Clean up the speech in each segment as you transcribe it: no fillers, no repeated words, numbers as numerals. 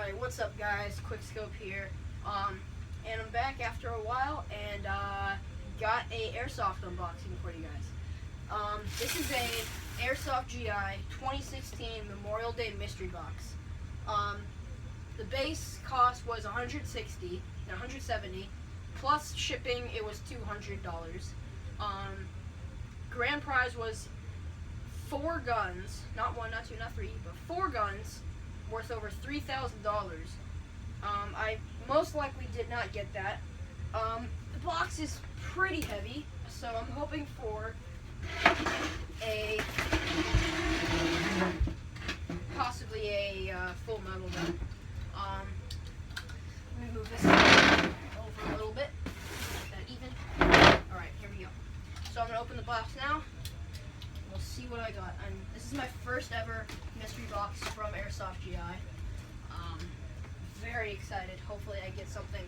Alright, what's up guys? Quick Scope here. And I'm back after a while and got a Airsoft unboxing for you guys. This is a Airsoft Gi 2016 Memorial Day mystery box. The base cost was $170 plus shipping. It was $200. Grand prize was 4 guns, not 1, not 2, not 3, but 4 guns worth over $3,000. I most likely did not get that. The box is pretty heavy, so I'm hoping for a possibly a full metal gun. Let me move this over a little bit, make that even. Alright, here we go. So I'm going to open the box now. We'll see what I got. This is my first ever mystery box from Airsoft Gi. Very excited. Hopefully I get something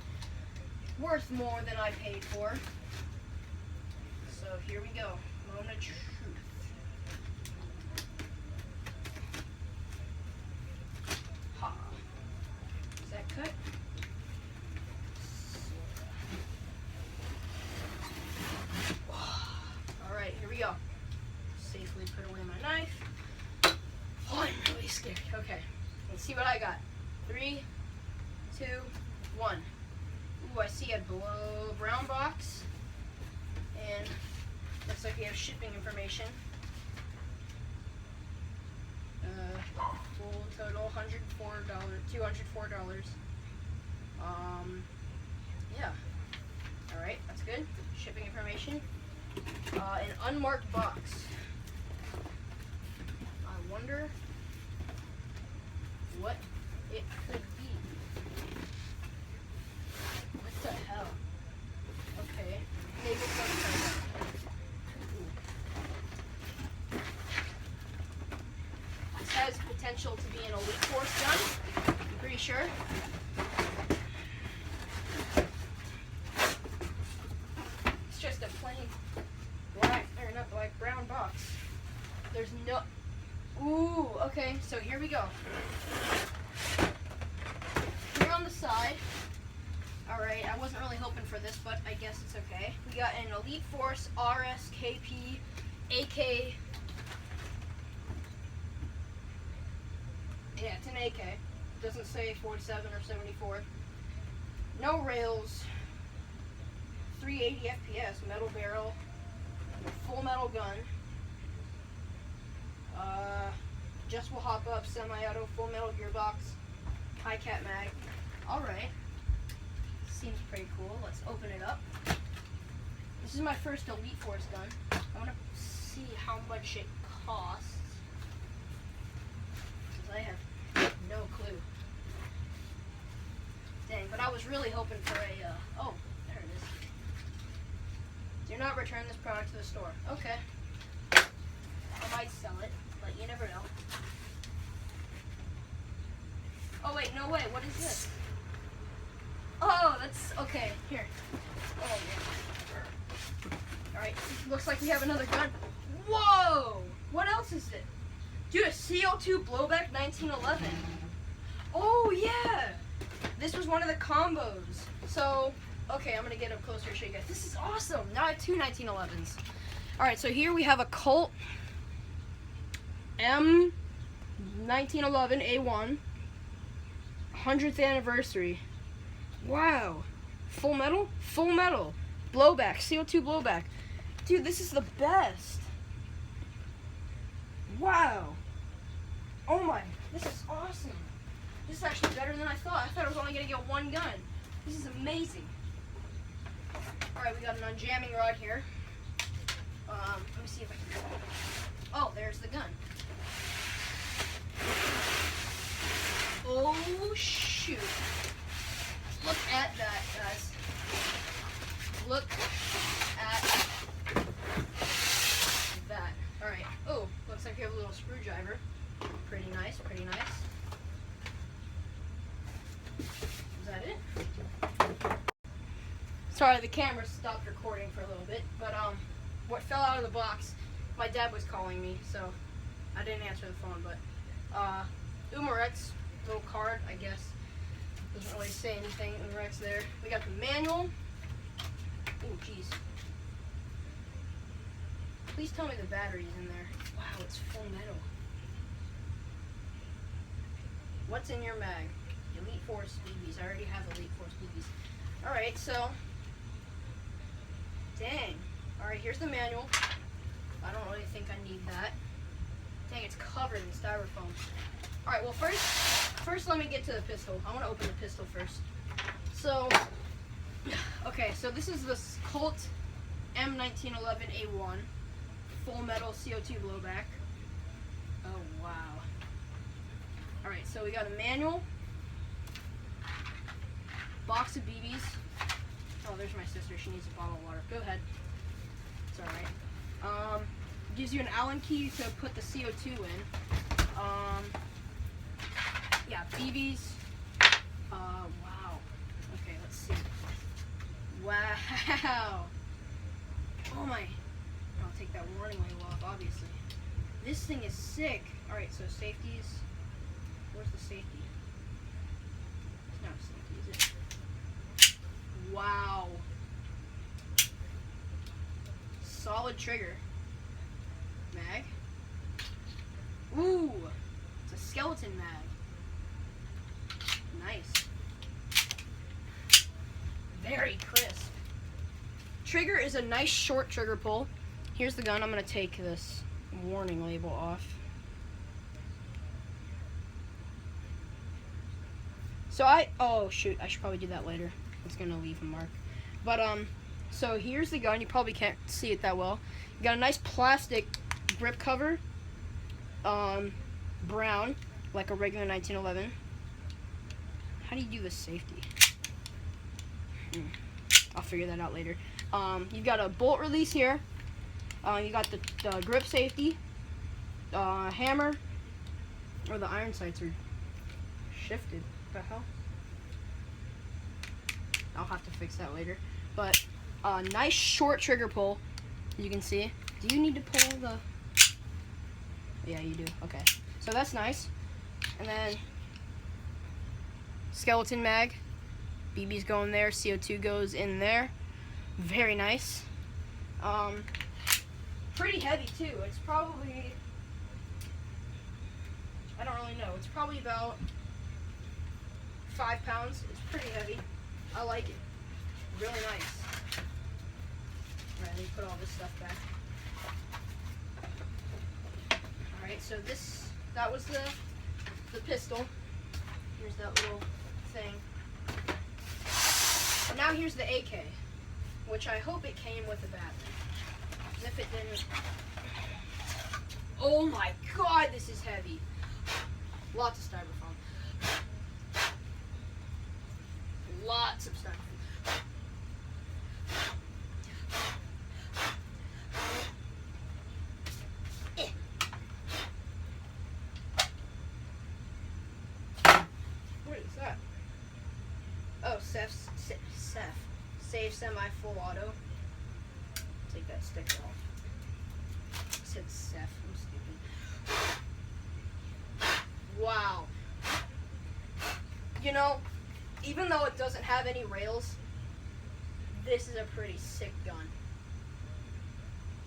worth more than I paid for. So here we go. Moment of truth. Ha. Is that cut? Alright, here we go. Safely put away my knife. Oh, I'm really scared. Okay, let's see what I got. 3, 2, 1. Ooh, I see a brown box, and looks like we have shipping information. Full total $204. Yeah. All right, that's good. Shipping information. An unmarked box. I wonder what it could be. What the hell? Okay, maybe it's something. This has potential to be an Elite Force gun. I'm pretty sure. It's just a plain brown box. There's no. Ooh, okay, so here we go. Here on the side, alright, I wasn't really hoping for this, but I guess it's okay. We got an Elite Force RSKP AK. Yeah, it's an AK. It doesn't say 47 or 74. No rails. 380 FPS, metal barrel, full metal gun. Just will hop up, semi-auto, full metal gearbox, high cat mag. Alright. Seems pretty cool. Let's open it up. This is my first Elite Force gun. I want to see how much it costs, because I have no clue. Dang, but I was really hoping for a, oh, there it is. Do not return this product to the store. Okay. I might sell it, but you never know. Oh wait, no way, what is this? Oh, that's, okay, here. Oh, yeah. Alright, looks like we have another gun. Whoa! What else is it? Dude, a CO2 blowback 1911. Oh, yeah! This was one of the combos. So, okay, I'm gonna get up closer to show you guys. This is awesome! Now I have 2 1911s. Alright, so here we have a Colt M1911 A1 100th anniversary. Wow. Full metal? Full metal. Blowback. CO2 blowback. Dude, this is the best. Wow. Oh my. This is awesome. This is actually better than I thought. I thought I was only going to get one gun. This is amazing. Alright, we got an unjamming rod here. Let me see if I can... Oh, there's the gun. Oh, shoot. Look at that, guys. Look at that. Alright. Oh, looks like we have a little screwdriver. Pretty nice, pretty nice. Is that it? Sorry, the camera stopped recording for a little bit, but what fell out of the box, my dad was calling me, so I didn't answer the phone, but Umaret's little card, I guess. Doesn't really say anything in the Rex there. We got the manual. Oh, jeez. Please tell me the battery's in there. Wow, it's full metal. What's in your mag? Elite Force BBs. I already have Elite Force BBs. Alright, so. Dang. Alright, here's the manual. I don't really think I need that. Dang, it's covered in styrofoam. Alright, well first let me get to the pistol. I want to open the pistol first. So, okay, so this is the Colt M1911A1 full metal CO2 blowback. Oh, wow. Alright, so we got a manual, box of BBs. Oh, there's my sister. She needs a bottle of water. Go ahead. It's alright. Gives you an Allen key to put the CO2 in. Yeah, BBs. Wow. Okay, let's see. Wow. Oh my. I'll take that warning label off, obviously. This thing is sick. Alright, so safeties. Where's the safety? It's not a safety, is it? Wow. Solid trigger. Mag. Ooh. It's a skeleton mag. Nice. Very crisp. Trigger is a nice short trigger pull. Here's the gun. I'm going to take this warning label off. So oh shoot, I should probably do that later. It's going to leave a mark. But so here's the gun. You probably can't see it that well. You got a nice plastic grip cover. Brown, like a regular 1911. How do you do the safety? I'll figure that out later. You've got a bolt release here. You got the grip safety, hammer, or the iron sights are shifted. What the hell? I'll have to fix that later. But nice short trigger pull. You can see. Do you need to pull the? Yeah, you do. Okay. So that's nice. And then skeleton mag. BB's going there. CO2 goes in there. Very nice. Pretty heavy too. It's probably, I don't really know. It's probably about 5 pounds. It's pretty heavy. I like it. Really nice. Alright, let me put all this stuff back. Alright, so that was the pistol. Here's that little thing. Now here's the AK, which I hope it came with a battery. If it didn't, oh my god, this is heavy. Lots of styrofoam. Lots of styrofoam. What is that? Oh, Save semi-full auto. Take that sticker off. It said Seth. I'm stupid. Wow. You know, even though it doesn't have any rails, this is a pretty sick gun.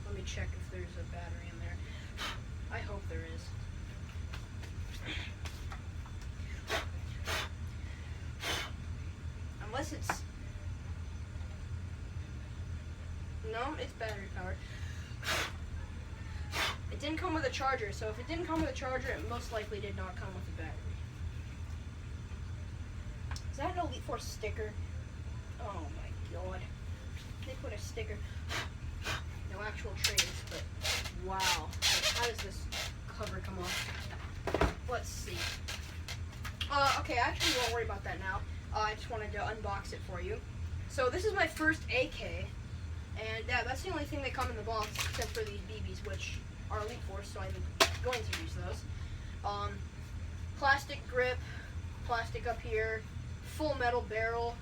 Let me check if there's a battery in there. I hope there is. Unless it's... No, it's battery powered. It didn't come with a charger, so if it didn't come with a charger, it most likely did not come with a battery. Is that an Elite Force sticker? Oh my god. They put a sticker. No actual trays, but wow. How does this cover come off? Let's see. Okay, I actually won't worry about that now. I just wanted to unbox it for you. So this is my first AK. And that's the only thing that come in the box, except for these BBs, which are Elite Force, so I'm going to use those. Plastic grip, plastic up here, full metal barrel,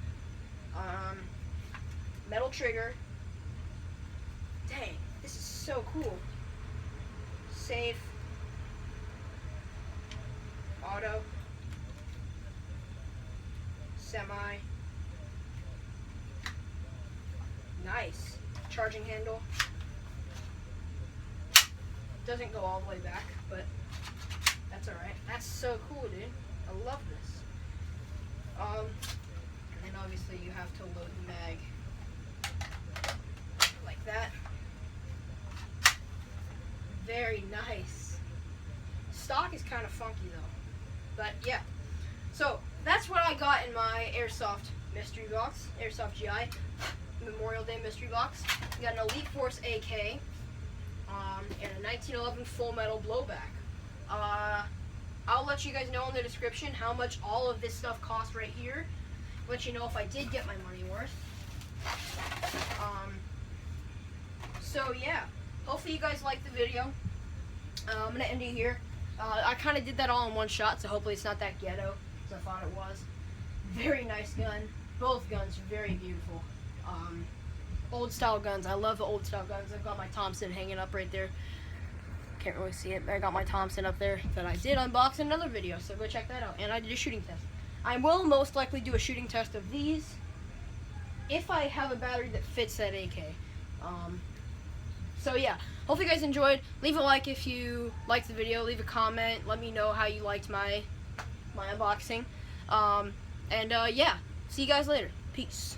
metal trigger. Dang, this is so cool. Safe, auto, semi. Nice. Charging handle. Doesn't go all the way back, but that's alright. That's so cool, dude. I love this. And obviously you have to load the mag like that. Very nice. Stock is kind of funky though, but yeah. So that's what I got in my Airsoft mystery box, Airsoft Gi Memorial Day mystery box. We got an Elite Force AK and a 1911 Full Metal blowback. I'll let you guys know in the description how much all of this stuff costs right here. Let you know if I did get my money worth. So yeah, hopefully you guys liked the video. I'm gonna end it here. I kind of did that all in one shot, so hopefully it's not that ghetto as I thought it was. Very nice gun. Both guns are very beautiful. Old style guns. I love the old style guns. I've got my Thompson hanging up right there. Can't really see it, but I got my Thompson up there that I did unbox in another video, so go check that out. And I did a shooting test. I will most likely do a shooting test of these if I have a battery that fits that AK. So yeah, hopefully you guys enjoyed. Leave a like if you liked the video. Leave a comment. Let me know how you liked my unboxing. Yeah, see you guys later. Peace.